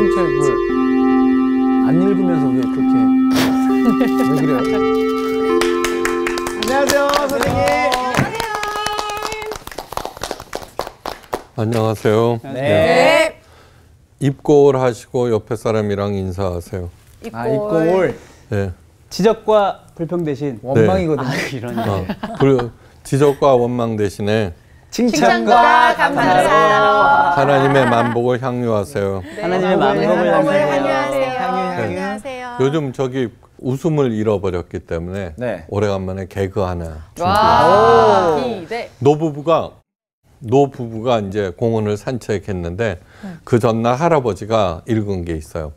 어려운 책을 안 읽으면서 왜 그렇게 왜 그래요? 안녕하세요, 선생님. 안녕하세요. 네. 입고올 하시고 옆에 사람이랑 인사하세요. 입고올. 네. 지적과 불평 대신 원망이거든요. 이런. 지적과 원망 대신에 칭찬과 감사로 하나님의 만복을 향유하세요. 네. 하나님의 만복을 향유하세요. 안녕하세요. 요즘 저기 웃음을 잃어버렸기 때문에 네. 오래간만에 개그 하나 와, 준비했어요. 노부부가 이제 공원을 산책했는데 그 전날 할아버지가 읽은 게 있어요.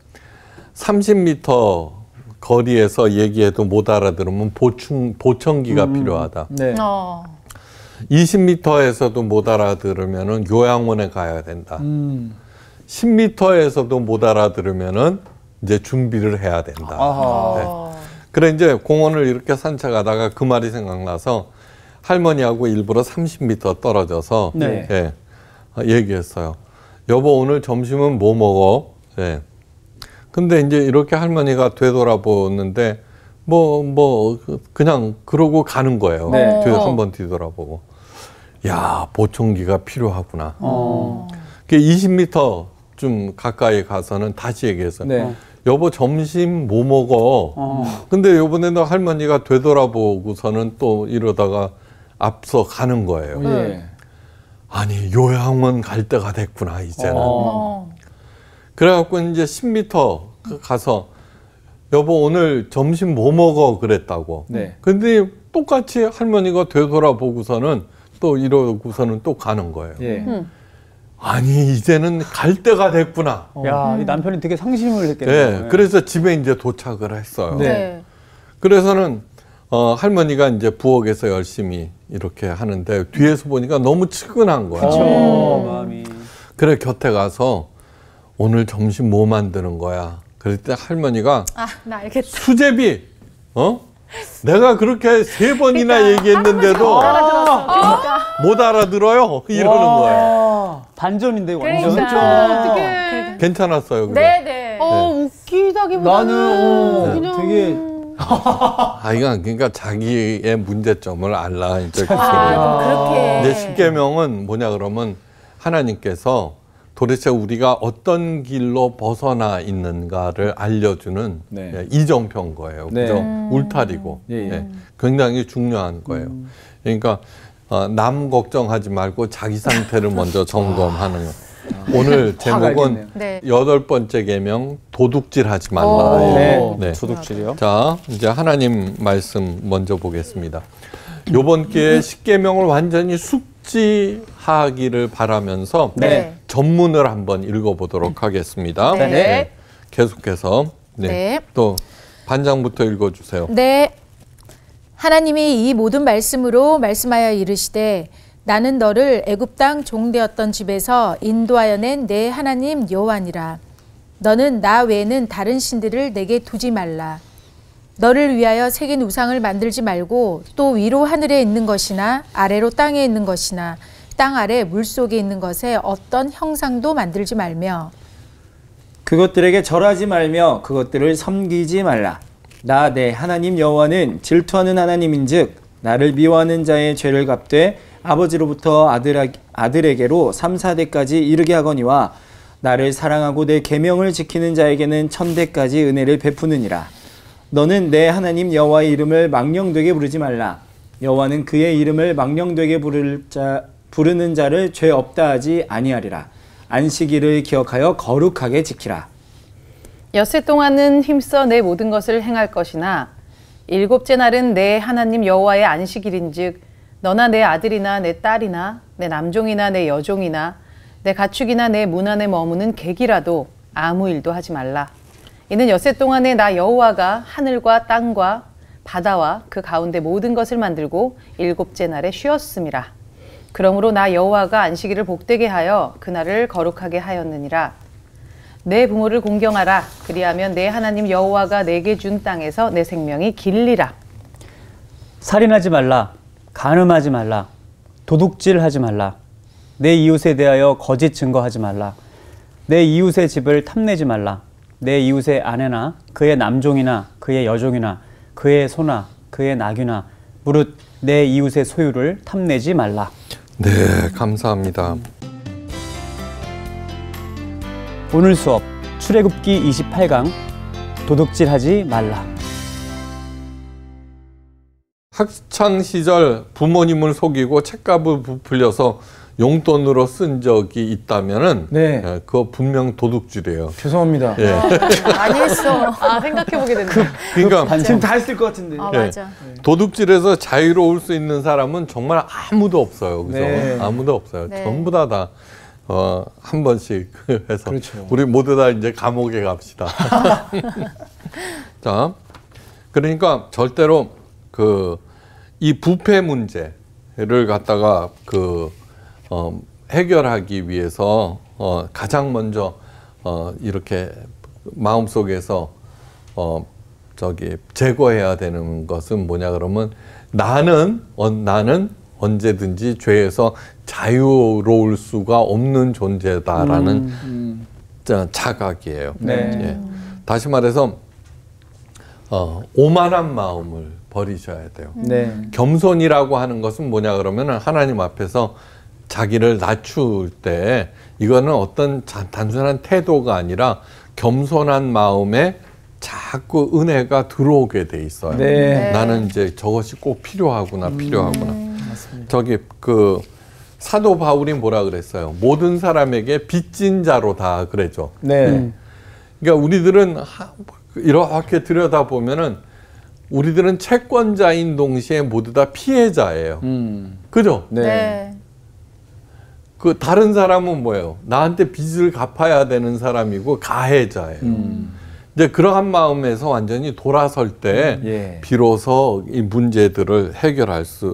30m 거리에서 얘기해도 못 알아들으면 보청기가 필요하다. 네. 20m에서도 못 알아들으면은 요양원에 가야 된다. 10m에서도 못 알아들으면은 이제 준비를 해야 된다. 네. 그래 이제 공원을 이렇게 산책하다가 그 말이 생각나서 할머니하고 일부러 30m 떨어져서 네. 예, 얘기했어요. 여보 오늘 점심은 뭐 먹어? 예. 근데 이제 이렇게 할머니가 되돌아보는데 그냥 그러고 가는 거예요. 네. 한번 뒤돌아보고. 야, 보청기가 필요하구나. 20m 좀 가까이 가서는 다시 얘기했어요. 네. 여보 점심 뭐 먹어? 근데 요번에도 할머니가 되돌아보고서는 또 이러다가 앞서 가는 거예요. 예. 아니 요양원 갈 때가 됐구나 이제는. 그래갖고 이제 10m 가서 여보 오늘 점심 뭐 먹어 그랬다고. 네. 근데 똑같이 할머니가 되돌아보고서는 또 이러고서는 또 가는 거예요. 예. 아니 이제는 갈 때가 됐구나. 야, 이 남편이 되게 상심을 했겠네요. 네, 그래서 집에 이제 도착을 했어요. 네. 그래서는 할머니가 이제 부엌에서 열심히 이렇게 하는데 뒤에서 보니까 너무 측은한 거야. 마음이. 그래 곁에 가서 오늘 점심 뭐 만드는 거야? 그럴 때 할머니가 나 알겠다. 수제비, 내가 그렇게 3번이나 얘기했는데도 못 알아들어요. 이러는 거예요. 반전인데 완전. 어떡해. 괜찮았어요. 그거. 네네. 웃기다기보다는 나는 되게 그러니까 자기의 문제점을 알라 이제 그렇게. 이제 십계명은 뭐냐 그러면 하나님께서 도대체 우리가 어떤 길로 벗어나 있는가를 알려주는 네. 이정표인 거예요. 네. 그죠? 울타리고. 예, 예. 굉장히 중요한 거예요. 그러니까 남 걱정하지 말고 자기 상태를 먼저 점검하는 거예요. 오늘 제목은 네. 8번째 계명 도둑질하지 말라. 네. 도둑질이요? 자, 이제 하나님 말씀 먼저 보겠습니다. 요번 기회에 십계명을 완전히 숙지하기를 바라면서 네. 전문을 한번 읽어보도록 하겠습니다. 네. 계속해서 네. 또 반장부터 읽어주세요. 네. 하나님이 이 모든 말씀으로 말씀하여 이르시되 나는 너를 애굽 땅 종되었던 집에서 인도하여 낸 내 하나님 여호와니라. 너는 나 외에는 다른 신들을 내게 두지 말라. 너를 위하여 새긴 우상을 만들지 말고 또 위로 하늘에 있는 것이나 아래로 땅에 있는 것이나 땅 아래 물속에 있는 것에 어떤 형상도 만들지 말며 그것들에게 절하지 말며 그것들을 섬기지 말라. 나 내 하나님 여호와는 질투하는 하나님인즉 나를 미워하는 자의 죄를 갚되 아버지로부터 아들에게로 3, 4대까지 이르게 하거니와 나를 사랑하고 내 계명을 지키는 자에게는 1000대까지 은혜를 베푸느니라. 너는 내 하나님 여호와의 이름을 망령되게 부르지 말라. 여호와는 그의 이름을 망령되게 부르는 자를 죄 없다 하지 아니하리라. 안식일을 기억하여 거룩하게 지키라. 엿새 동안은 힘써 내 모든 것을 행할 것이나 일곱째 날은 내 하나님 여호와의 안식일인즉 너나 내 아들이나 내 딸이나 내 남종이나 내 여종이나 내 가축이나 내 문 안에 머무는 객이라도 아무 일도 하지 말라. 이는 엿새 동안에 나 여호와가 하늘과 땅과 바다와 그 가운데 모든 것을 만들고 일곱째 날에 쉬었음이라. 그러므로 나 여호와가 안식일을 복되게 하여 그날을 거룩하게 하였느니라. 내 부모를 공경하라. 그리하면 내 하나님 여호와가 내게 준 땅에서 내 생명이 길리라. 살인하지 말라. 간음하지 말라. 도둑질하지 말라. 내 이웃에 대하여 거짓 증거하지 말라. 내 이웃의 집을 탐내지 말라. 내 이웃의 아내나 그의 남종이나 그의 여종이나 그의 소나 그의 나귀나 무릇 내 이웃의 소유를 탐내지 말라. 네, 감사합니다. 오늘 수업 출애굽기 28강 도둑질하지 말라. 학창 시절 부모님을 속이고 책값을 부풀려서 용돈으로 쓴 적이 있다면은 네. 예, 그거 분명 도둑질이에요. 죄송합니다. 예. 많이 했어. 아, 생각해보게 된다. 그러니까 지금 다 했을 것 같은데. 아, 예. 맞아. 도둑질에서 자유로울 수 있는 사람은 정말 아무도 없어요. 그죠? 네. 아무도 없어요. 네. 전부 다 한 번씩 해서 그렇죠. 우리 모두 다 이제 감옥에 갑시다. 자, 그러니까 절대로 이 부패 문제를 갖다가 해결하기 위해서 가장 먼저 이렇게 마음속에서 제거해야 되는 것은 뭐냐 그러면 나는 언제든지 죄에서 자유로울 수가 없는 존재다라는 자각이에요. 네. 예. 다시 말해서 오만한 마음을 버리셔야 돼요. 네. 겸손이라고 하는 것은 뭐냐 그러면 하나님 앞에서 자기를 낮출 때 이거는 어떤 단순한 태도가 아니라 겸손한 마음에 자꾸 은혜가 들어오게 돼 있어요. 네. 나는 이제 저것이 꼭 필요하구나. 맞습니다. 저기 사도 바울이 뭐라 그랬어요? 모든 사람에게 빚진 자로 다 그랬죠. 네. 그러니까 우리들은 이렇게 들여다 보면은 우리들은 채권자인 동시에 모두 다 피해자예요. 그죠? 네. 네. 다른 사람은 뭐예요? 나한테 빚을 갚아야 되는 사람이고 가해자예요. 이제 그러한 마음에서 완전히 돌아설 때 예. 비로소 이 문제들을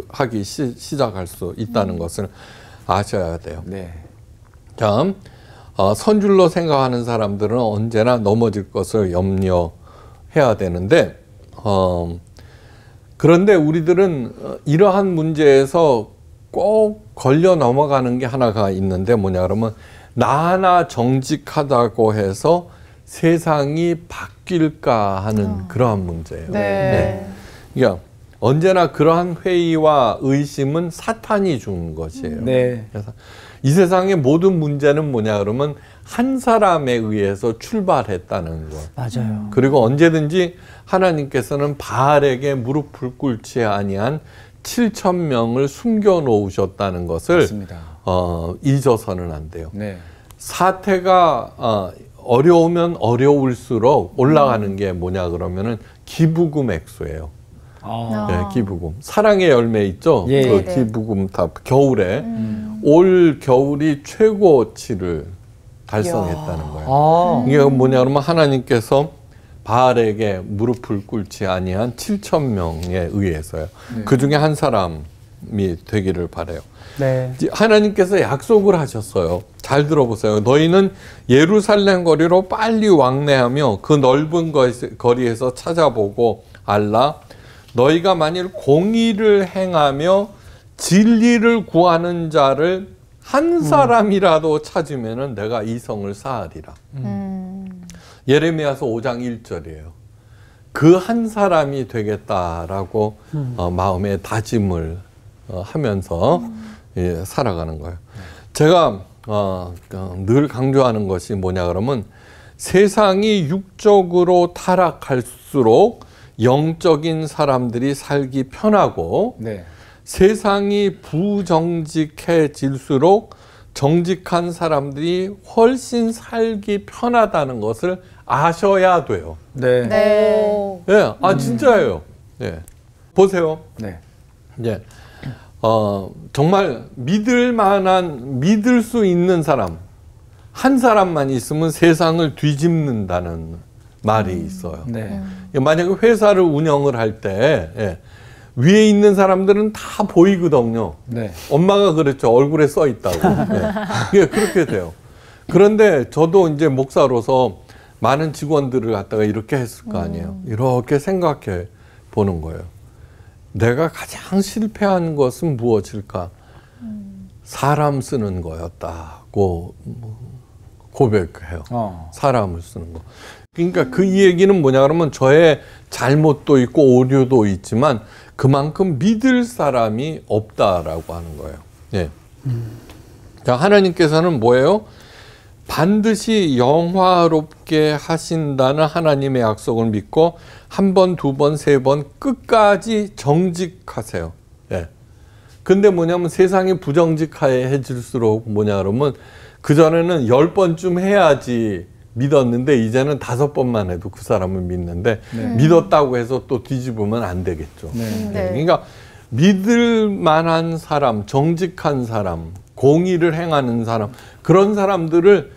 하기 시작할 수 있다는 것을 아셔야 돼요. 네. 자, 선줄로 생각하는 사람들은 언제나 넘어질 것을 염려해야 되는데, 그런데 우리들은 이러한 문제에서 꼭 걸려 넘어가는 게 하나가 있는데 뭐냐 그러면 나 하나 정직하다고 해서 세상이 바뀔까 하는 그러한 문제예요. 네. 그러니까 언제나 그러한 회의와 의심은 사탄이 준 것이에요. 네. 그래서 이 세상의 모든 문제는 뭐냐 그러면 한 사람에 의해서 출발했다는 것. 맞아요. 그리고 언제든지 하나님께서는 바알에게 무릎을 꿇지 아니한 7,000명을 숨겨 놓으셨다는 것을 맞습니다. 잊어서는 안 돼요. 네. 사태가 어려우면 어려울수록 올라가는 게 뭐냐 그러면은 기부금 액수예요. 네, 기부금. 사랑의 열매 있죠? 예. 그 네. 기부금 다 겨울에 올 겨울이 최고치를 달성했다는 거예요. 아. 이게 뭐냐 그러면 하나님께서 바알에게 무릎을 꿇지 아니한 7,000명에 의해서요. 그 중에 한 사람이 되기를 바라요. 네. 하나님께서 약속을 하셨어요. 잘 들어보세요. 너희는 예루살렘 거리로 빨리 왕래하며 그 넓은 거리에서 찾아보고 알라. 너희가 만일 공의를 행하며 진리를 구하는 자를 한 사람이라도 찾으면은 내가 이 성을 쌓으리라. 예레미야서 5장 1절이에요. 그 한 사람이 되겠다라고 마음에 다짐을 하면서 살아가는 거예요. 제가 늘 강조하는 것이 뭐냐 그러면 세상이 육적으로 타락할수록 영적인 사람들이 살기 편하고 네. 세상이 부정직해질수록 정직한 사람들이 훨씬 살기 편하다는 것을 아셔야 돼요. 네. 네. 예, 진짜예요. 예. 보세요. 네. 예. 정말 믿을 수 있는 사람, 한 사람만 있으면 세상을 뒤집는다는 말이 있어요. 네. 만약에 회사를 운영을 할 때, 위에 있는 사람들은 다 보이거든요. 네. 엄마가 그랬죠. 얼굴에 써 있다고. 예, 그렇게 돼요. 그런데 저도 이제 목사로서 많은 직원들을 갖다가 이렇게 했을 거 아니에요. 이렇게 생각해 보는 거예요. 내가 가장 실패한 것은 무엇일까? 사람 쓰는 거였다고 고백해요. 사람을 쓰는 거. 그러니까 그 이 얘기는 뭐냐 그러면 저의 잘못도 있고 오류도 있지만 그만큼 믿을 사람이 없다라고 하는 거예요. 예. 자, 하나님께서는 뭐예요? 반드시 영화롭게 하신다는 하나님의 약속을 믿고 한 번, 두 번, 세 번 끝까지 정직하세요. 예. 근데 뭐냐면 세상이 부정직해질수록 뭐냐 그러면 그전에는 10번쯤 해야지 믿었는데 이제는 5번만 해도 그 사람을 믿는데 믿었다고 해서 또 뒤집으면 안 되겠죠. 네. 그러니까 믿을 만한 사람, 정직한 사람, 공의를 행하는 사람, 그런 사람들을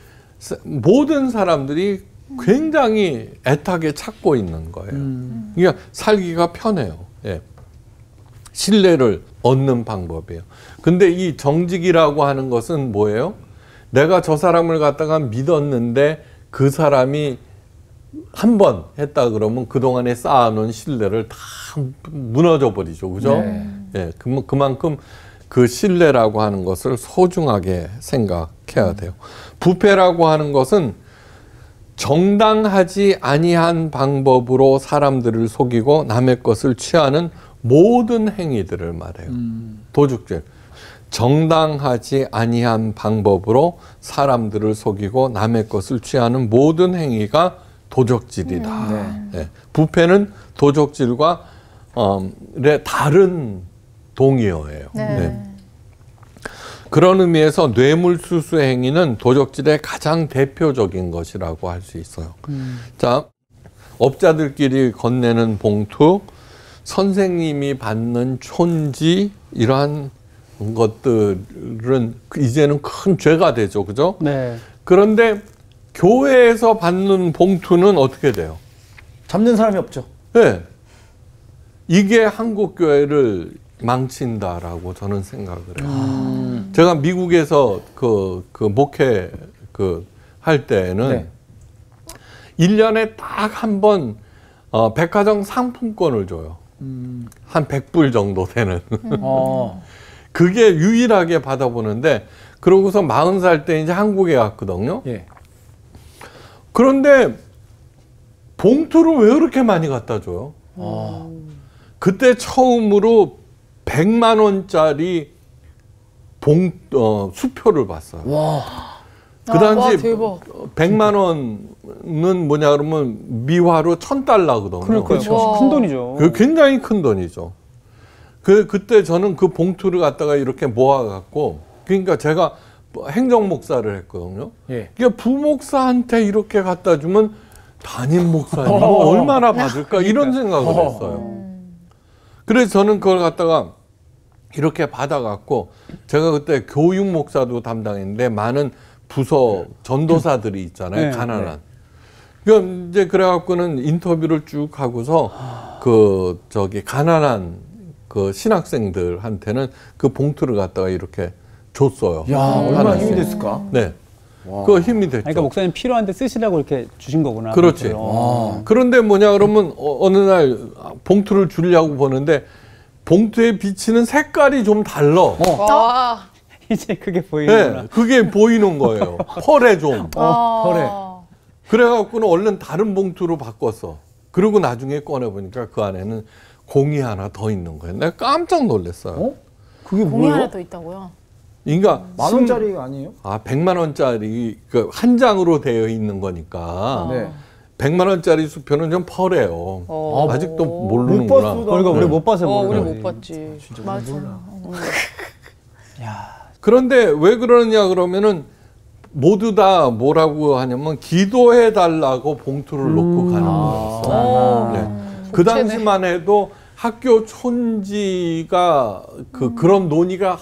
모든 사람들이 굉장히 애타게 찾고 있는 거예요. 그러니까 살기가 편해요. 예. 신뢰를 얻는 방법이에요. 근데 이 정직이라고 하는 것은 뭐예요? 내가 저 사람을 갖다가 믿었는데 그 사람이 한 번 했다 그러면 그동안에 쌓아놓은 신뢰를 다 무너져 버리죠. 그죠? 예, 그만큼 그 신뢰라고 하는 것을 소중하게 생각해야 돼요. 부패라고 하는 것은 정당하지 아니한 방법으로 사람들을 속이고 남의 것을 취하는 모든 행위들을 말해요. 도둑질. 정당하지 아니한 방법으로 사람들을 속이고 남의 것을 취하는 모든 행위가 도적질이다. 예. 부패는 도적질과 다른 동의어예요. 네. 그런 의미에서 뇌물수수 행위는 도적질의 가장 대표적인 것이라고 할 수 있어요. 자, 업자들끼리 건네는 봉투, 선생님이 받는 촌지, 이러한 것들은 이제는 큰 죄가 되죠. 그죠? 네. 그런데 교회에서 받는 봉투는 어떻게 돼요? 잡는 사람이 없죠. 네. 이게 한국 교회를 망친다라고 저는 생각을 해요. 제가 미국에서 그 목회 할 때는 네. 1년에 딱 한 번 백화점 상품권을 줘요. 한 100불 정도 되는. 그게 유일하게 받아보는데 그러고서 40살 때 이제 한국에 갔거든요. 예. 그런데 봉투를 왜 그렇게 많이 갖다 줘요? 그때 처음으로 100만 원짜리 수표를 봤어요. 그 당시 100만 원은 뭐냐 그러면 미화로 $1,000거든요. 그렇죠. 큰 돈이죠. 그 굉장히 큰 돈이죠. 그때 저는 그 봉투를 갖다가 이렇게 모아갖고, 그러니까 제가 행정 목사를 했거든요. 예. 그러니까 부목사한테 이렇게 갖다 주면 담임 목사님 얼마나 받을까 이런 생각을 했어요. 그래서 저는 그걸 갖다가 이렇게 받아갖고, 제가 그때 교육 목사도 담당했는데 많은 부서 전도사들이 있잖아요. 네, 가난한. 그러니까 이제 그래갖고는 인터뷰를 쭉 하고서 가난한 그 신학생들한테는 그 봉투를 갖다가 이렇게 줬어요. 야, 얼마나 하나씩. 힘이 됐을까? 네. 그 힘이 됐죠. 그러니까 목사님 필요한데 쓰시라고 이렇게 주신 거구나. 그렇지. 그런데 뭐냐 그러면 어느 날 봉투를 주려고 보는데 봉투에 비치는 색깔이 좀 달라. 이제 그게 보이는구나. 네, 그게 보이는 거예요. 펄에 좀. 펄에. 그래갖고는 얼른 다른 봉투로 바꿨어. 그리고 나중에 꺼내보니까 그 안에는 공이 하나 더 있는 거예요. 내가 깜짝 놀랐어요. 그게 공이 뭐예요? 하나 더 있다고요? 그러니까 10,000원짜리가 아니에요? 100만 원짜리 한 장으로 되어 있는 거니까 네. 100만 원짜리 수표는 좀 펄해요. 아직도 모르는구나. 그러니까 우리 못 봐서 우리 모르는 못 봤지. 맞아. 그런데 왜 그러느냐 그러면은 모두 다 뭐라고 하냐면 기도해 달라고 봉투를 놓고 가는 거였어. 네. 그 당시만 해도 학교 촌지가 그런 논의가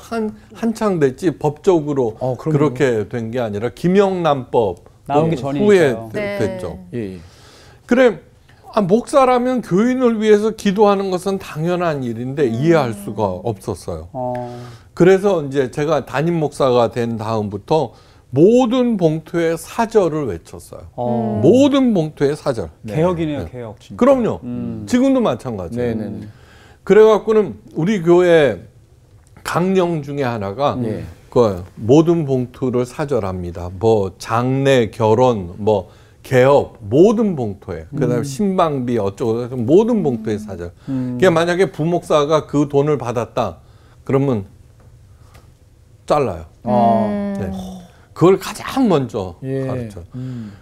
한창 됐지 법적으로 그렇게 된 게 아니라 김영란법 나오기 전이니까요. 후에 네. 됐죠. 예. 그래 목사라면 교인을 위해서 기도하는 것은 당연한 일인데 이해할 수가 없었어요. 그래서 이제 제가 담임 목사가 된 다음부터 모든 봉투에 사절을 외쳤어요. 모든 봉투에 사절. 개혁이네요, 개혁. 진짜. 그럼요. 지금도 마찬가지예요. 네네. 그래갖고는 우리 교회 강령 중에 하나가 그 모든 봉투를 사절합니다. 뭐 장례, 결혼, 뭐 개업 모든 봉투에 그다음에 신방비 어쩌고 모든 봉투에 사절. 그게 만약에 부목사가 그 돈을 받았다 그러면 잘라요. 네. 그걸 가장 먼저 예. 가르쳐.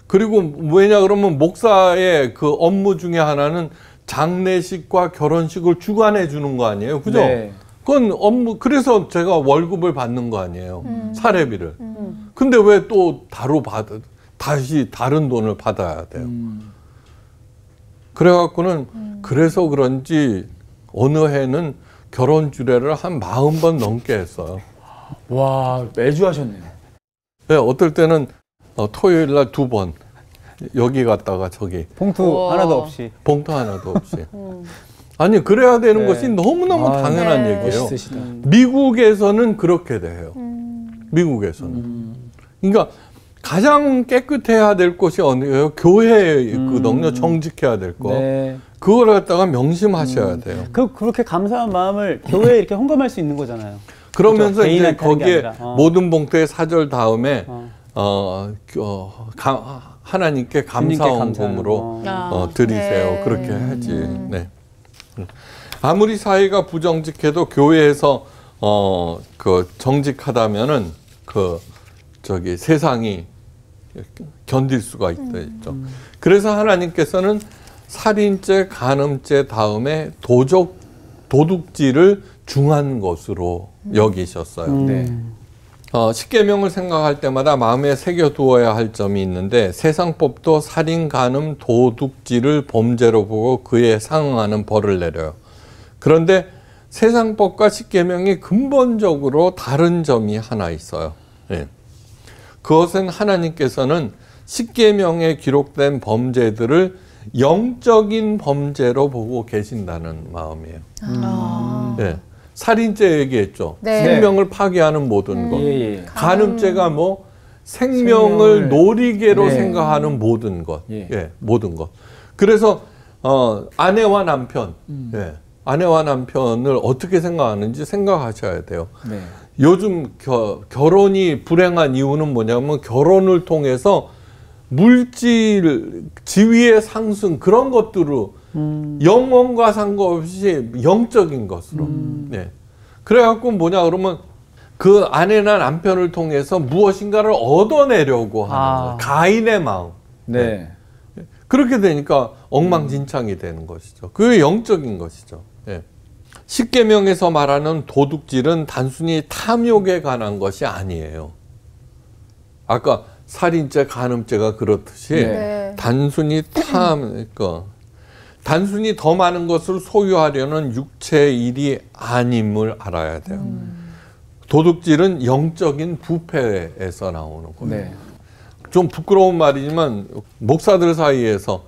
그리고 왜냐 그러면 목사의 그 업무 중에 하나는 장례식과 결혼식을 주관해 주는 거 아니에요, 그죠? 네. 그건 업무. 그래서 제가 월급을 받는 거 아니에요, 사례비를. 근데 왜 또 다시 다른 돈을 받아야 돼요? 그래갖고는 그래서 그런지 어느 해는 결혼 주례를 한 40번 넘게 했어요. 와, 매주 하셨네요. 네, 어떨 때는 토요일 날 2번 여기 갔다가 저기 봉투 우와. 하나도 없이. 봉투 하나도 없이. 아니 그래야 되는 네. 것이 너무너무 아, 당연한 네. 얘기예요. 멋있으시다. 미국에서는 그렇게 돼요. 미국에서는. 그러니까 가장 깨끗해야 될 곳이 어디예요? 교회거든요. 정직해야 될 거. 네. 그걸 갖다가 명심하셔야 돼요. 그렇게 감사한 마음을 교회에 이렇게 헌금할 수 있는 거잖아요. 그러면서 그렇죠. 이제 개인한테 하는 게 거기에 아니라. 모든 봉투에 사절 다음에 어. 하나님께 감사원금으로 감사하는 드리세요. 네. 그렇게 하지. 네. 아무리 사회가 부정직해도 교회에서 그 정직하다면은 저기 세상이 견딜 수가 있죠. 그래서 하나님께서는 살인죄, 간음죄 다음에 도둑질을 중한 것으로 여기셨어요. 네. 십계명을 생각할 때마다 마음에 새겨두어야 할 점이 있는데 세상법도 살인, 간음, 도둑질을 범죄로 보고 그에 상응하는 벌을 내려요. 그런데 세상법과 십계명이 근본적으로 다른 점이 하나 있어요. 예. 그것은 하나님께서는 십계명에 기록된 범죄들을 영적인 범죄로 보고 계신다는 마음이에요. 예. 살인죄 얘기했죠. 네. 생명을 파괴하는 모든 것. 예, 예. 간음죄가 뭐 생명을 놀이개로 네. 생각하는 모든 것. 예. 예, 모든 것. 그래서 아내와 남편, 예, 아내와 남편을 어떻게 생각하는지 생각하셔야 돼요. 네. 요즘 결혼이 불행한 이유는 뭐냐면 결혼을 통해서 물질, 지위의 상승 그런 것들로 영혼과 상관없이 영적인 것으로. 네. 그래갖고 뭐냐 그러면 그 아내나 남편을 통해서 무엇인가를 얻어내려고 하는 거예요. 가인의 마음. 네. 그렇게 되니까 엉망진창이 되는 것이죠. 그게 영적인 것이죠. 예. 십계명에서 말하는 도둑질은 단순히 탐욕에 관한 것이 아니에요. 아까 살인죄, 간음죄가 그렇듯이 네. 단순히 단순히 더 많은 것을 소유하려는 육체의 일이 아님을 알아야 돼요. 도둑질은 영적인 부패에서 나오는 거예요. 네. 좀 부끄러운 말이지만 목사들 사이에서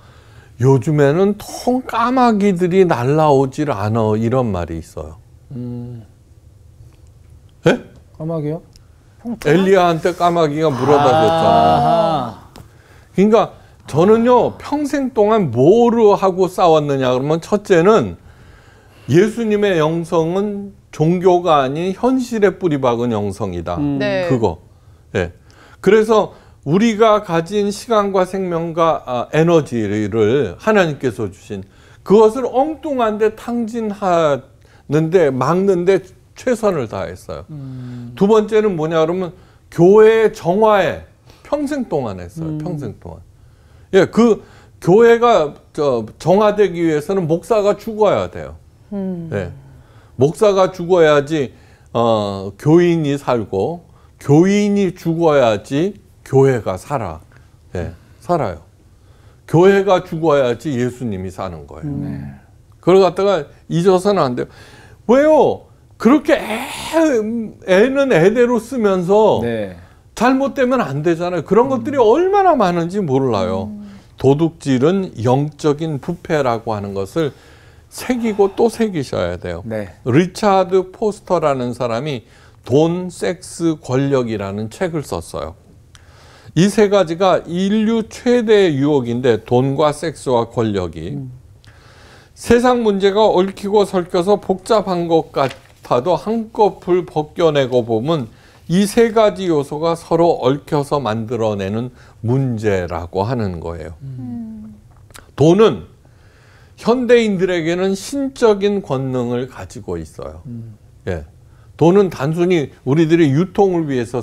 요즘에는 통 까마귀들이 날라오질 않아 이런 말이 있어요. 예? 까마귀요? 엘리야한테 까마귀가 물어다줬잖아요. 아하. 그러니까 저는요 평생 동안 뭐로 하고 싸웠느냐 그러면 첫째는 예수님의 영성은 종교가 아닌 현실에 뿌리박은 영성이다. 네. 그거. 예. 그래서 우리가 가진 시간과 생명과 에너지를 하나님께서 주신 그것을 엉뚱한데 탕진하는데 막는데 최선을 다했어요. 두 번째는 뭐냐 그러면 교회의 정화에 평생 동안 했어요. 평생 동안. 예, 그 교회가 정화되기 위해서는 목사가 죽어야 돼요. 예. 목사가 죽어야지 교인이 살고 교인이 죽어야지 교회가 살아. 예, 살아요. 교회가 죽어야지 예수님이 사는 거예요. 그걸 갖다가 잊어서는 안 돼요. 왜요? 그렇게 애는 애대로 쓰면서 네. 잘못되면 안 되잖아요. 그런 것들이 얼마나 많은지 몰라요. 도둑질은 영적인 부패라고 하는 것을 새기고 또 새기셔야 돼요. 네. 리차드 포스터라는 사람이 돈, 섹스, 권력이라는 책을 썼어요. 이 세 가지가 인류 최대의 유혹인데 돈과 섹스와 권력이 세상 문제가 얽히고 설켜서 복잡한 것 같아도 한꺼풀 벗겨내고 보면 이 세 가지 요소가 서로 얽혀서 만들어내는 문제라고 하는 거예요. 돈은 현대인들에게는 신적인 권능을 가지고 있어요. 예. 돈은 단순히 우리들이 유통을 위해서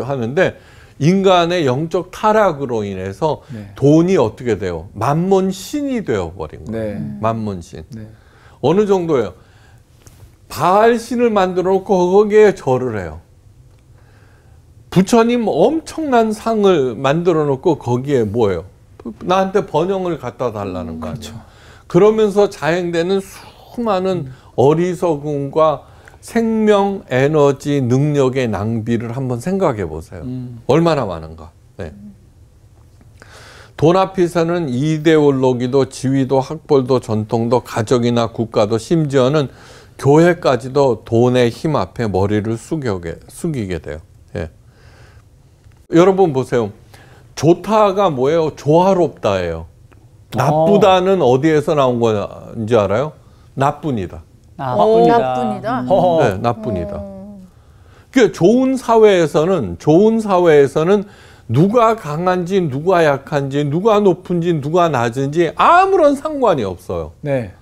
하는데 인간의 영적 타락으로 인해서 네. 돈이 어떻게 돼요? 만몬신이 되어버린 거예요. 네. 만몬신. 네. 어느 정도예요? 바알신을 만들어 놓고 거기에 절을 해요. 부처님 엄청난 상을 만들어 놓고 거기에 뭐예요? 나한테 번영을 갖다 달라는 거 아니에요. 그렇죠. 그러면서 자행되는 수많은 어리석음과 생명, 에너지, 능력의 낭비를 한번 생각해 보세요. 얼마나 많은가. 네. 돈 앞에서는 이데올로기도 지위도 학벌도 전통도 가족이나 국가도 심지어는 교회까지도 돈의 힘 앞에 머리를 숙이게 돼요. 예. 여러분 보세요. 좋다가 뭐예요? 조화롭다예요. 나쁘다는 어디에서 나온 건지 알아요? 나뿐이다. 나뿐이다. 네, 나뿐이다. 그 좋은 사회에서는 누가 강한지, 누가 약한지, 누가 높은지, 누가 낮은지 아무런 상관이 없어요. 네.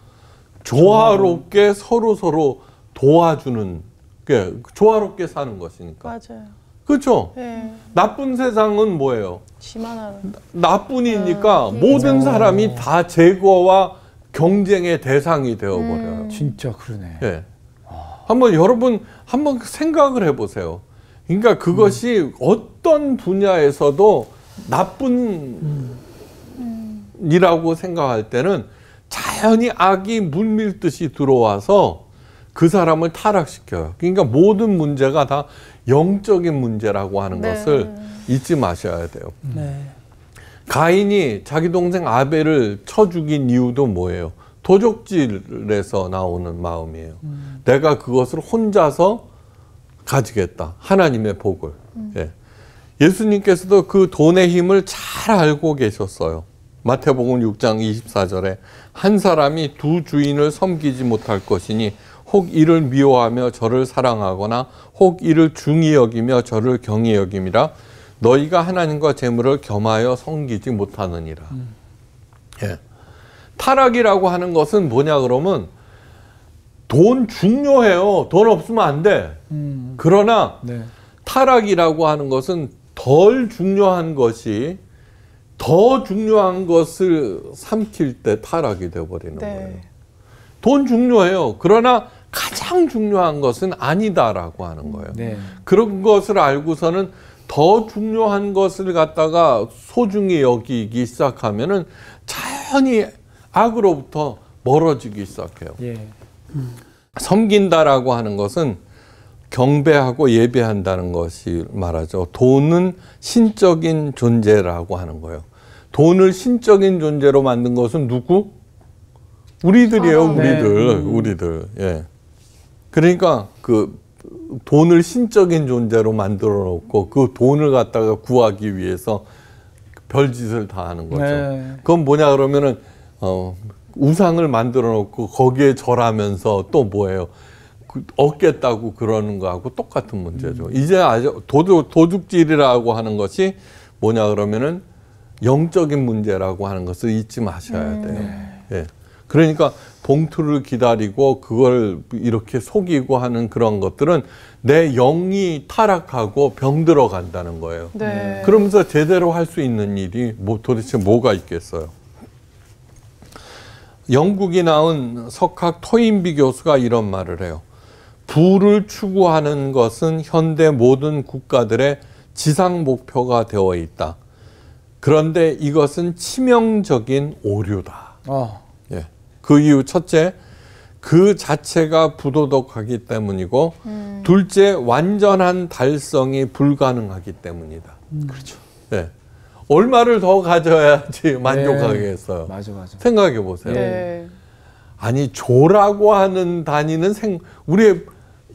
조화롭게 서로 도와주는 게 조화롭게 사는 것이니까. 맞아요. 그렇죠? 네. 나쁜 세상은 뭐예요? 지만하는. 나뿐이니까 모든 사람이 다 제거와 경쟁의 대상이 되어버려요. 진짜 그러네. 예. 한번 여러분 한번 생각을 해보세요. 그러니까 그것이 어떤 분야에서도 나쁜이라고 생각할 때는 자연히 악이 물밀듯이 들어와서 그 사람을 타락시켜요. 그러니까 모든 문제가 다 영적인 문제라고 하는 것을 잊지 마셔야 돼요. 네. 가인이 자기 동생 아벨을 쳐 죽인 이유도 뭐예요? 도적질에서 나오는 마음이에요. 내가 그것을 혼자서 가지겠다. 하나님의 복을. 예. 예수님께서도 그 돈의 힘을 잘 알고 계셨어요. 마태복음 6장 24절에 한 사람이 두 주인을 섬기지 못할 것이니 혹 이를 미워하며 저를 사랑하거나 혹 이를 중히 여기며 저를 경히 여김이라 너희가 하나님과 재물을 겸하여 섬기지 못하느니라. 예. 타락이라고 하는 것은 뭐냐 그러면 돈 중요해요. 돈 없으면 안 돼. 그러나 네. 타락이라고 하는 것은 덜 중요한 것이 더 중요한 것을 삼킬 때 타락이 되어버리는 거예요. 돈 중요해요. 그러나 가장 중요한 것은 아니다라고 하는 거예요. 네. 그런 것을 알고서는 더 중요한 것을 갖다가 소중히 여기기 시작하면은 자연히 악으로부터 멀어지기 시작해요. 예. 섬긴다라고 하는 것은 경배하고 예배한다는 것이 말하죠. 돈은 신적인 존재라고 하는 거예요. 돈을 신적인 존재로 만든 것은 누구? 우리들이에요. 우리들. 예. 그러니까 그 돈을 신적인 존재로 만들어 놓고 그 돈을 갖다가 구하기 위해서 별짓을 다 하는 거죠. 네. 그건 뭐냐 그러면은 우상을 만들어 놓고 거기에 절하면서 또 뭐예요? 얻겠다고 그러는 거하고 똑같은 문제죠. 이제 아주 도둑질이라고 하는 것이 뭐냐 그러면은 영적인 문제라고 하는 것을 잊지 마셔야 돼요. 예. 그러니까 봉투를 기다리고 그걸 이렇게 속이고 하는 그런 것들은 내 영이 타락하고 병들어 간다는 거예요. 네. 그러면서 제대로 할 수 있는 일이 도대체 뭐가 있겠어요? 영국이 나온 석학 토인비 교수가 이런 말을 해요. 부를 추구하는 것은 현대 모든 국가들의 지상 목표가 되어 있다. 그런데 이것은 치명적인 오류다. 예. 그 이유 첫째, 그 자체가 부도덕하기 때문이고 둘째, 완전한 달성이 불가능하기 때문이다. 그렇죠. 예. 얼마를 더 가져야지 만족하겠어요. 맞아. 생각해 보세요. 네. 아니 조라고 하는 단위는 우리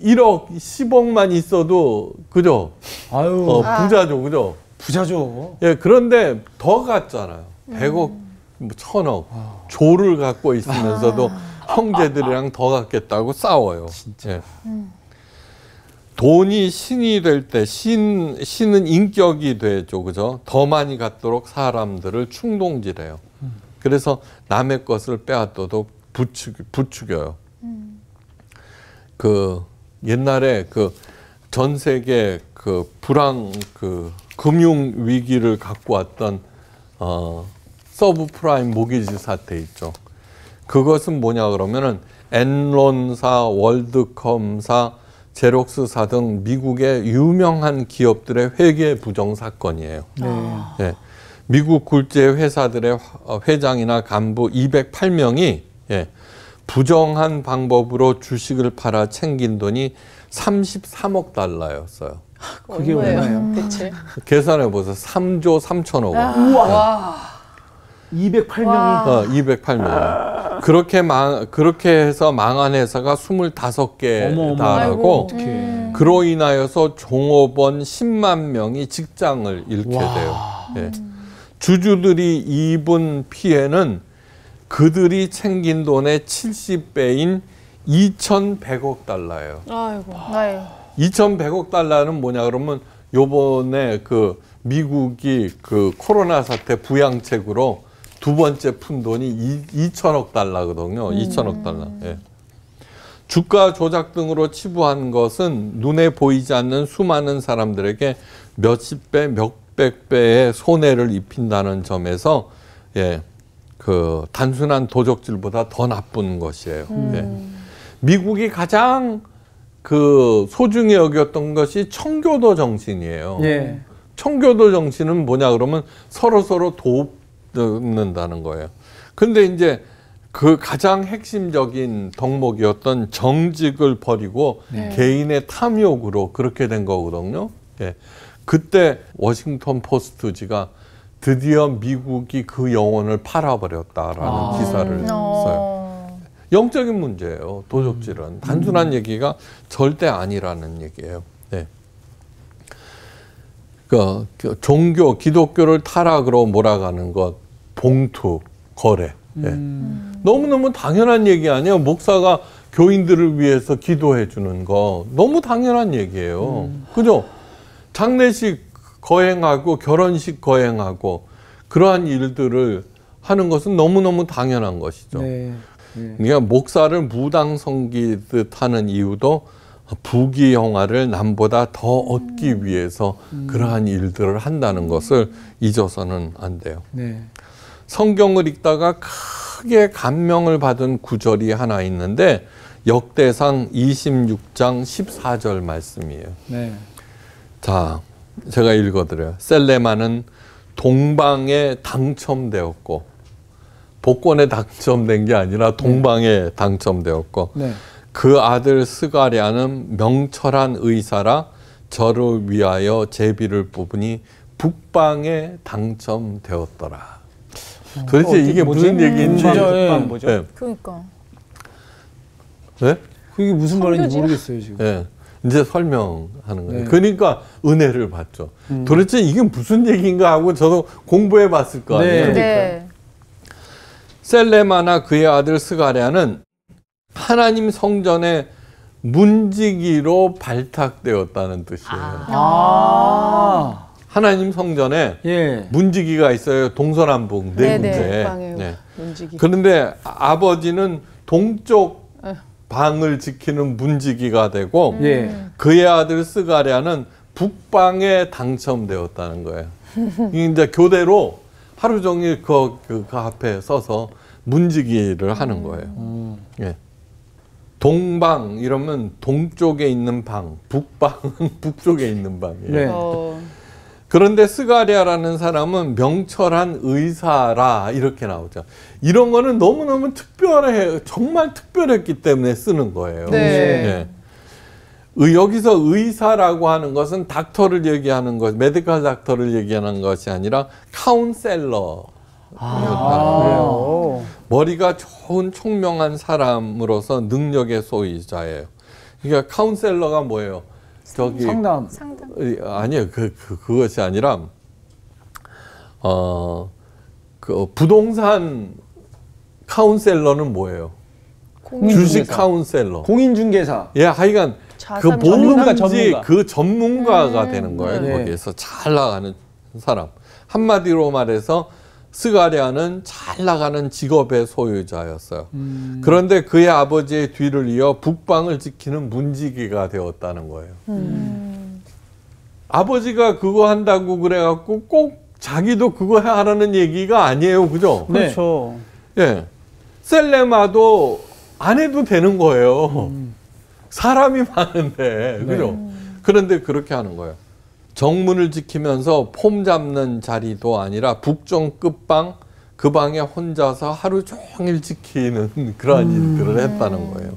1억, 10억만 있어도 그죠? 아유, 부자죠, 그죠? 부자죠. 예, 그런데 더 갔잖아요. 100억, 1000억. 조를 갖고 있으면서도 형제들이랑 더 갖겠다고 싸워요. 진짜. 예. 돈이 신이 될 때 신은 인격이 되죠. 그죠? 더 많이 갖도록 사람들을 충동질해요. 그래서 남의 것을 빼앗도록 부추겨요. 그 옛날에 그 전 세계 그 불황 그 금융 위기를 갖고 왔던 서브프라임 모기지 사태 있죠. 그것은 뭐냐 그러면은 엔론사, 월드컴사, 제록스사 등 미국의 유명한 기업들의 회계 부정 사건이에요. 네. 미국 굴지 회사들의 회장이나 간부 208명이 부정한 방법으로 주식을 팔아 챙긴 돈이 33억 달러였어요. 그게 얼마예요? 대체? 계산해 보세요. 3조 3천억 원. 우와. 208명이. 208명. 그렇게 해서 망한 회사가 25개 달하고 그로 인하여서 종업원 10만 명이 직장을 잃게 돼요. 예. 주주들이 입은 피해는 그들이 챙긴 돈의 70배인 2,100억 달러예요. 아이고. 2,100억 달러는 뭐냐 그러면 요번에 그 미국이 그 코로나 사태 부양책으로 두 번째 푼 돈이 2천억 달러거든요. 2천억 달러. 예. 주가 조작 등으로 치부한 것은 눈에 보이지 않는 수많은 사람들에게 몇십 배, 몇백 배의 손해를 입힌다는 점에서 그 단순한 도적질보다 더 나쁜 것이에요. 미국이 가장 그 소중히 여겼던 것이 청교도 정신이에요. 청교도 정신은 뭐냐 그러면 서로 돕는다는 거예요. 근데 이제 그 가장 핵심적인 덕목이었던 정직을 버리고 개인의 탐욕으로 그렇게 된 거거든요. 그때 워싱턴 포스트지가 드디어 미국이 그 영혼을 팔아버렸다라는 기사를 써요. 영적인 문제예요. 도적질은. 단순한 얘기가 절대 아니라는 얘기예요. 그 종교, 기독교를 타락으로 몰아가는 것, 봉투, 거래. 너무너무 당연한 얘기 아니에요. 목사가 교인들을 위해서 기도해 주는 거 너무 당연한 얘기예요. 그죠? 장례식 거행하고 결혼식 거행하고 그러한 일들을 하는 것은 너무너무 당연한 것이죠. 그러니까 목사를 무당 섬기듯 하는 이유도 부귀영화를 남보다 더 얻기 위해서 그러한 일들을 한다는 것을 잊어서는 안 돼요. 성경을 읽다가 크게 감명을 받은 구절이 하나 있는데 역대상 26장 14절 말씀이에요. 자, 제가 읽어드려요. 셀레마는 동방에 당첨되었고 복권에 당첨된 게 아니라 동방에 당첨되었고 그 아들 스가랴는 명철한 의사라 저를 위하여 제비를 뽑으니 북방에 당첨되었더라. 도대체 이게 무슨 얘기인지 뭐죠? 그러니까. 그게 무슨 말인지 모르겠어요 지금. 이제 설명하는 거예요. 그러니까 은혜를 받죠. 도대체 이게 무슨 얘기인가 하고 저도 공부해 봤을 거 아니에요. 셀레마나 그의 아들 스가랴는 하나님 성전의 문지기로 발탁되었다는 뜻이에요. 하나님 성전에 문지기가 있어요. 동서남북 네 군데. 문지기. 그런데 아버지는 동쪽 방을 지키는 문지기가 되고 그의 아들 스가랴는 북방에 당첨되었다는 거예요. 이제 교대로 하루 종일 그 앞에 서서 문지기를 하는 거예요. 동방 이러면 동쪽에 있는 방, 북방은 북쪽에 있는 방이에요. 그런데 스가랴라는 사람은 명철한 의사라 이렇게 나오죠. 이런 거는 너무너무 특별해, 정말 특별했기 때문에 쓰는 거예요. 여기서 의사라고 하는 것은 닥터를 얘기하는 것, 메디컬 닥터를 얘기하는 것이 아니라 카운셀러. 머리가 좋은 총명한 사람으로서 능력의 소유자예요. 그러니까 카운셀러가 뭐예요? 저기 상담. 아니요, 그것이 아니라 그 부동산 카운셀러는 뭐예요? 주식 카운셀러. 공인중개사. 예, 하여간 그 전문가, 뭐든지 그 전문가가 되는 거예요. 네. 거기에서 잘 나가는 사람. 한마디로 말해서 스가랴는 잘 나가는 직업의 소유자였어요. 그런데 그의 아버지의 뒤를 이어 북방을 지키는 문지기가 되었다는 거예요. 아버지가 그거 한다고 그래갖고 꼭 자기도 그거 하라는 얘기가 아니에요. 그죠? 네. 그렇죠. 예. 셀레마도 안 해도 되는 거예요. 사람이 많은데. 그죠? 그런데 그렇게 하는 거예요. 정문을 지키면서 폼 잡는 자리도 아니라 북쪽 끝방 그 방에 혼자서 하루 종일 지키는 그러한 일들을 했다는 거예요.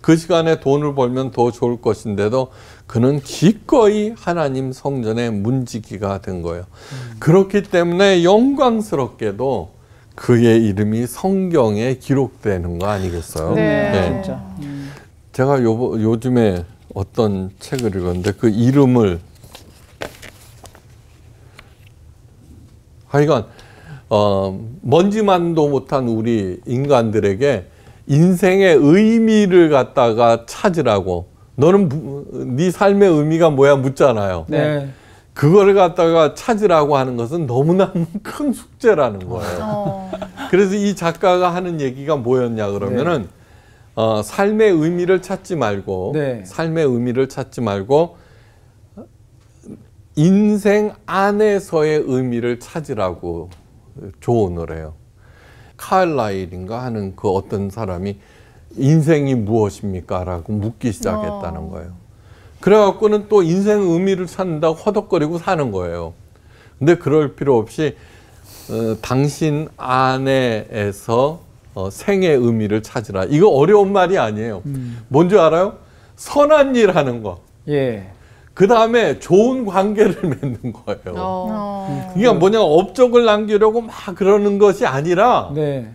그 시간에 돈을 벌면 더 좋을 것인데도 그는 기꺼이 하나님 성전의 문지기가 된 거예요. 그렇기 때문에 영광스럽게도 그의 이름이 성경에 기록되는 거 아니겠어요? 네. 진짜. 제가 요즘에 어떤 책을 읽었는데 그 이름을 하여간 먼지만도 못한 우리 인간들에게 인생의 의미를 갖다가 찾으라고 너는 네 삶의 의미가 뭐야 묻잖아요. 네. 그거를 갖다가 찾으라고 하는 것은 너무나 큰 숙제라는 거예요. 그래서 이 작가가 하는 얘기가 뭐였냐 그러면은 삶의 의미를 찾지 말고 네. 삶의 의미를 찾지 말고 인생 안에서의 의미를 찾으라고 조언을 해요. 카일라일인가 하는 그 어떤 사람이 인생이 무엇입니까? 라고 묻기 시작했다는 거예요. 그래갖고는 또 인생 의미를 찾는다고 허덕거리고 사는 거예요. 근데 그럴 필요 없이 당신 안에서 생의 의미를 찾으라. 이거 어려운 말이 아니에요. 뭔지 알아요? 선한 일 하는 거. 예. 그 다음에 좋은 관계를 맺는 거예요. 그러니까 뭐냐, 업적을 남기려고 막 그러는 것이 아니라 네.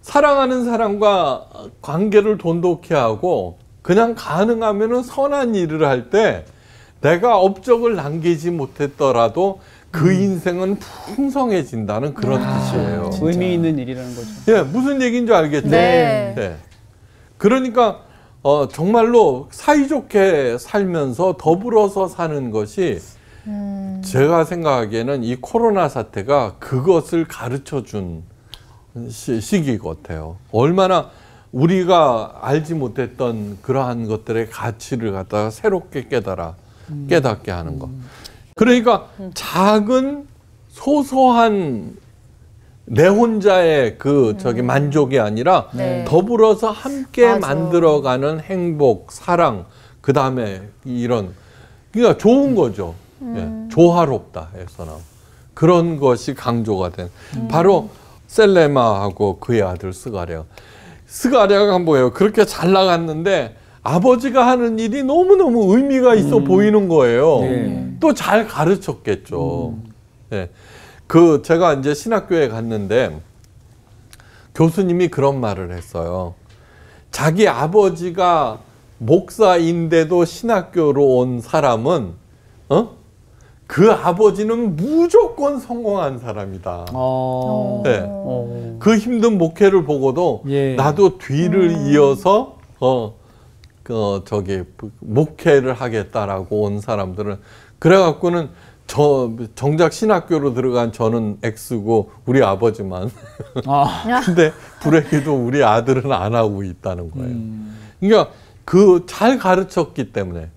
사랑하는 사람과 관계를 돈독히 하고 그냥 가능하면은 선한 일을 할 때 내가 업적을 남기지 못했더라도 그 인생은 풍성해진다는 그런 뜻이에요. 의미 있는 일이라는 거죠. 예, 무슨 얘기인 줄 알겠죠? 네. 네. 그러니까 정말로 사이좋게 살면서 더불어서 사는 것이 제가 생각하기에는 이 코로나 사태가 그것을 가르쳐 준 시기 같아요. 얼마나 우리가 알지 못했던 그러한 것들의 가치를 갖다가 새롭게 깨닫게 하는 것. 그러니까 작은 소소한 내 혼자의 만족이 아니라 네. 더불어서 함께 맞아. 만들어가는 행복, 사랑, 그 다음에 이런, 그러니까 좋은 거죠. 예, 조화롭다 해서나 그런 것이 강조가 된 바로 셀레마하고 그의 아들 스가랴. 스가랴가 뭐예요? 그렇게 잘 나갔는데 아버지가 하는 일이 너무너무 의미가 있어 보이는 거예요. 네. 또 잘 가르쳤겠죠. 예. 제가 이제 신학교에 갔는데 교수님이 그런 말을 했어요. 자기 아버지가 목사인데도 신학교로 온 사람은, 그 아버지는 무조건 성공한 사람이다. 네. 그 힘든 목회를 보고도 예. 나도 뒤를 이어서 목회를 하겠다라고 온 사람들은 그래갖고는 정작 신학교로 들어간 저는 X고 우리 아버지만 근데 불행히도 우리 아들은 안 하고 있다는 거예요. 그러니까 잘 가르쳤기 때문에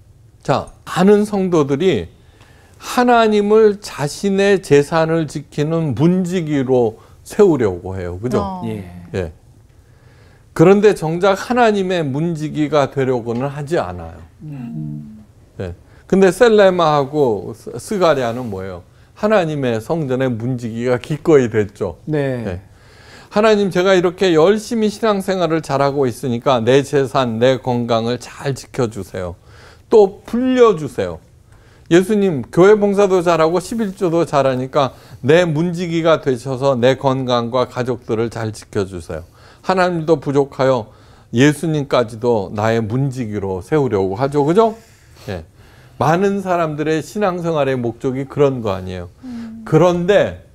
자, 많은 성도들이 하나님을 자신의 재산을 지키는 문지기로 세우려고 해요. 그죠? 예. 예. 그런데 정작 하나님의 문지기가 되려고는 하지 않아요. 예. 근데 셀레마하고 스가랴는 뭐예요? 하나님의 성전의 문지기가 기꺼이 됐죠. 네. 예. 하나님, 제가 이렇게 열심히 신앙생활을 잘하고 있으니까 내 재산, 내 건강을 잘 지켜주세요. 또 불려주세요. 예수님, 교회 봉사도 잘하고 11조도 잘하니까 내 문지기가 되셔서 내 건강과 가족들을 잘 지켜주세요. 하나님도 부족하여 예수님까지도 나의 문지기로 세우려고 하죠. 그죠? 예. 많은 사람들의 신앙생활의 목적이 그런 거 아니에요. 그런데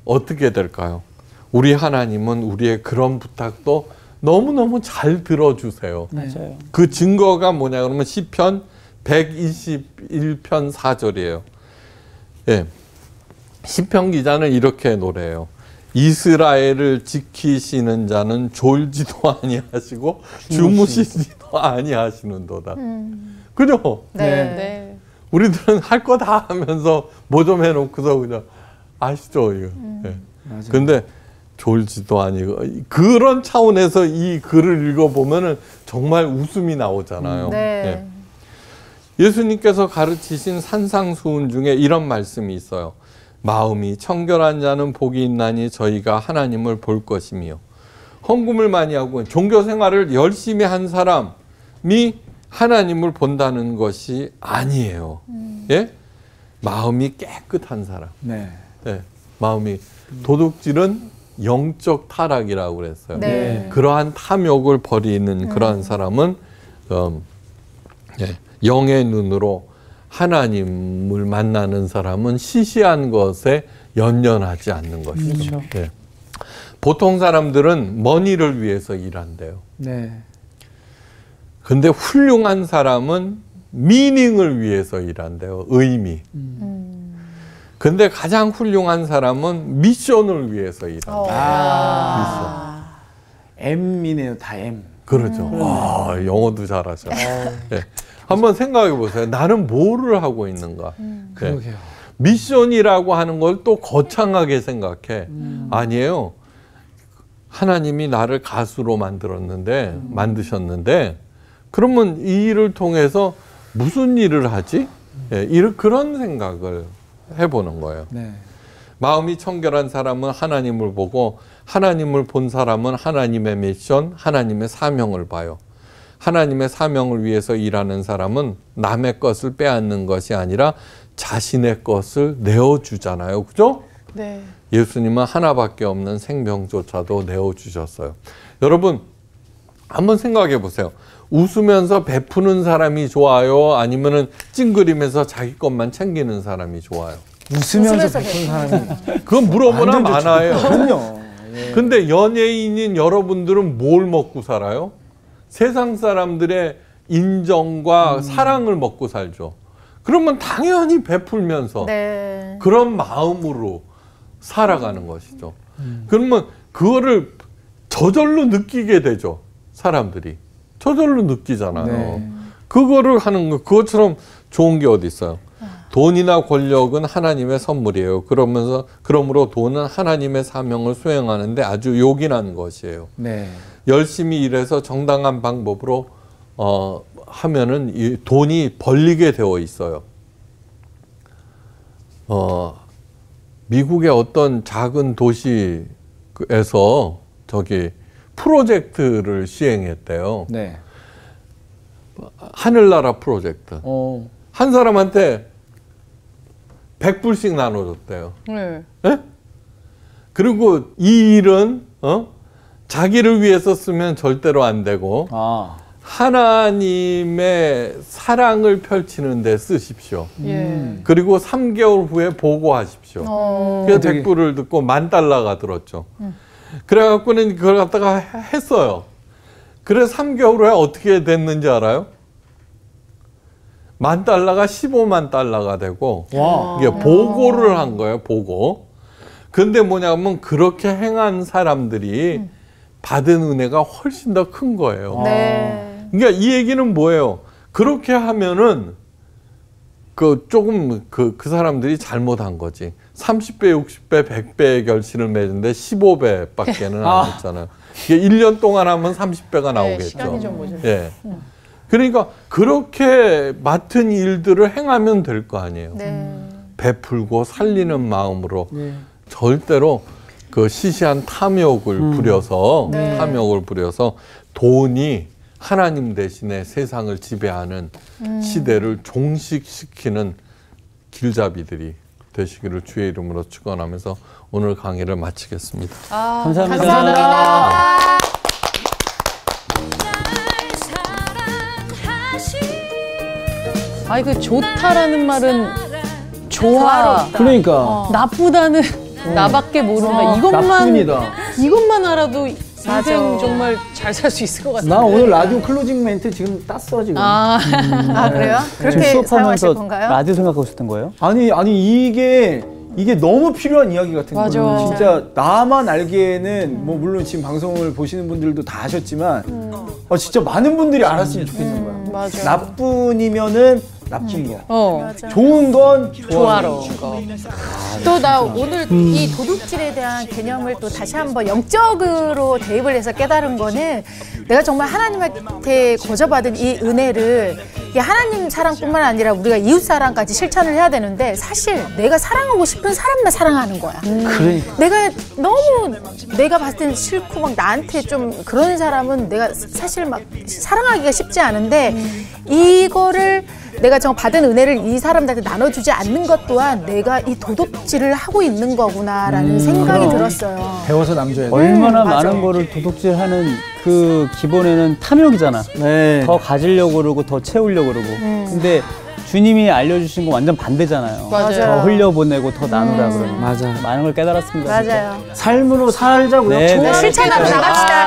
어떻게 될까요? 우리 하나님은 우리의 그런 부탁도 너무너무 잘 들어주세요. 맞아요. 그 증거가 뭐냐 그러면 시편 121편 4절이에요. 예. 시편 기자는 이렇게 노래해요. 이스라엘을 지키시는 자는 졸지도 아니하시고 주무시지도 아니하시는도다. 그죠? 네. 우리들은 할 거 다 하면서 뭐 좀 해놓고서 그냥 아시죠 이거. 예. 근데 졸지도 아니고 그런 차원에서 이 글을 읽어보면은 정말 웃음이 나오잖아요. 네. 예. 예수님께서 가르치신 산상수훈 중에 이런 말씀이 있어요. 마음이 청결한 자는 복이 있나니 저희가 하나님을 볼 것이며 헌금을 많이 하고 종교 생활을 열심히 한 사람이 하나님을 본다는 것이 아니에요. 예? 마음이 깨끗한 사람. 네. 예. 마음이 도둑질은 영적 타락이라고 그랬어요. 네. 그러한 탐욕을 버리는 그러한 사람은 예. 영의 눈으로 하나님을 만나는 사람은 시시한 것에 연연하지 않는 것이죠. 네. 보통 사람들은 머니를 위해서 일한대요. 네. 근데 훌륭한 사람은 미닝을 위해서 일한대요. 의미. 근데 가장 훌륭한 사람은 미션을 위해서 일한대요. M이네요, 다 M. 그렇죠. 와, 영어도 잘하셔. 네. 한번 생각해 보세요. 나는 뭐를 하고 있는가? 그러게요. 미션이라고 하는 걸 또 거창하게 생각해. 아니에요. 하나님이 나를 가수로 만드셨는데, 그러면 이 일을 통해서 무슨 일을 하지? 예, 그런 생각을 해보는 거예요. 네. 마음이 청결한 사람은 하나님을 보고, 하나님을 본 사람은 하나님의 미션, 하나님의 사명을 봐요. 하나님의 사명을 위해서 일하는 사람은 남의 것을 빼앗는 것이 아니라 자신의 것을 내어주잖아요. 그죠? 네. 예수님은 하나밖에 없는 생명조차도 내어주셨어요. 여러분, 한번 생각해 보세요. 웃으면서 베푸는 사람이 좋아요? 아니면은 찡그리면서 자기 것만 챙기는 사람이 좋아요? 웃으면서 베푸는 사람이. 그건 물어보나 많아요. 그럼요. 예. 근데 연예인인 여러분들은 뭘 먹고 살아요? 세상 사람들의 인정과 사랑을 먹고 살죠. 그러면 당연히 베풀면서 네. 그런 마음으로 살아가는 것이죠. 그러면 그거를 저절로 느끼게 되죠. 사람들이. 저절로 느끼잖아요. 네. 그거를 하는 거, 그것처럼 좋은 게 어디 있어요. 돈이나 권력은 하나님의 선물이에요. 그러므로 돈은 하나님의 사명을 수행하는데 아주 요긴한 것이에요. 네. 열심히 일해서 정당한 방법으로 하면은 이 돈이 벌리게 되어 있어요. 미국의 어떤 작은 도시에서 프로젝트를 시행했대요. 네. 하늘나라 프로젝트. 어. 한 사람한테 100불씩 나눠줬대요. 네. 예? 그리고 이 일은 자기를 위해서 쓰면 절대로 안 되고 아. 하나님의 사랑을 펼치는 데 쓰십시오. 예. 그리고 3개월 후에 보고하십시오. 그래서 되게- 100불을 듣고 $10,000가 들었죠. 그래갖고는 그걸 갖다가 했어요. 그래서 3개월 후에 어떻게 됐는지 알아요? $10,000가 $150,000가 되고 와. 이게 보고를 한 거예요. 보고. 근데 뭐냐면 그렇게 행한 사람들이 받은 은혜가 훨씬 더 큰 거예요. 네. 그러니까 이 얘기는 뭐예요? 그렇게 하면은 조금 그 사람들이 잘못한 거지. 30배, 60배, 100배의 결실을 맺는데 15배밖에는 안 했잖아요. 이게 1년 동안 하면 30배가 나오겠죠. 시간이 좀 모자라. 예. 그러니까 그렇게 맡은 일들을 행하면 될 거 아니에요. 네. 베풀고 살리는 마음으로 네. 절대로 그 시시한 탐욕을 부려서 네. 탐욕을 부려서 돈이 하나님 대신에 세상을 지배하는 시대를 종식시키는 길잡이들이 되시기를 주의 이름으로 축원하면서 오늘 강의를 마치겠습니다. 감사합니다. 감사합니다. 그 좋다라는 말은 좋아. 그러니까. 나쁘다는 나밖에 모른다. 나쁩니다. 이것만 알아도 인생 정말 잘 살 수 있을 것 같아요. 나 오늘 라디오 클로징 멘트 지금 땄어 지금. 아, 그래요? 지금 그렇게 사용하실 수업하면서 건가요? 라디오 생각하고 있었던 거예요? 아니 이게 너무 필요한 이야기 같은 맞아. 거예요. 진짜 나만 알기에는 뭐 물론 지금 방송을 보시는 분들도 다 아셨지만 진짜 많은 분들이 알았으면 좋겠는 거야. 맞아. 나뿐이면은 나쁜 거, 맞아. 좋은 건 조화로운 거. 또 나 오늘 이 도둑질에 대한 개념을 또 다시 한번 영적으로 대입을 해서 깨달은 거는 내가 정말 하나님한테 거저받은 이 은혜를 이게 하나님 사랑뿐만 아니라 우리가 이웃 사랑까지 실천을 해야 되는데 사실 내가 사랑하고 싶은 사람만 사랑하는 거야. 그러니까. 내가 너무 내가 봤을 땐 싫고 막 나한테 좀 그런 사람은 내가 사실 막 사랑하기가 쉽지 않은데 이거를 내가 정 받은 은혜를 이 사람들한테 나눠주지 않는 것 또한 내가 이 도둑질을 하고 있는 거구나라는 생각이 들었어요. 배워서 남줘야 돼. 얼마나 맞아. 많은 거를 도둑질하는 그 기본에는 탐욕이잖아. 네. 더 가지려고 그러고 더 채우려고 그러고. 근데 주님이 알려주신 건 완전 반대잖아요. 맞아요. 더 흘려보내고 더 나누라 그러는. 맞아. 많은 걸 깨달았습니다. 진짜. 맞아요. 삶으로 살자고요. 네, 좋은 네. 실천하러 나갑시다.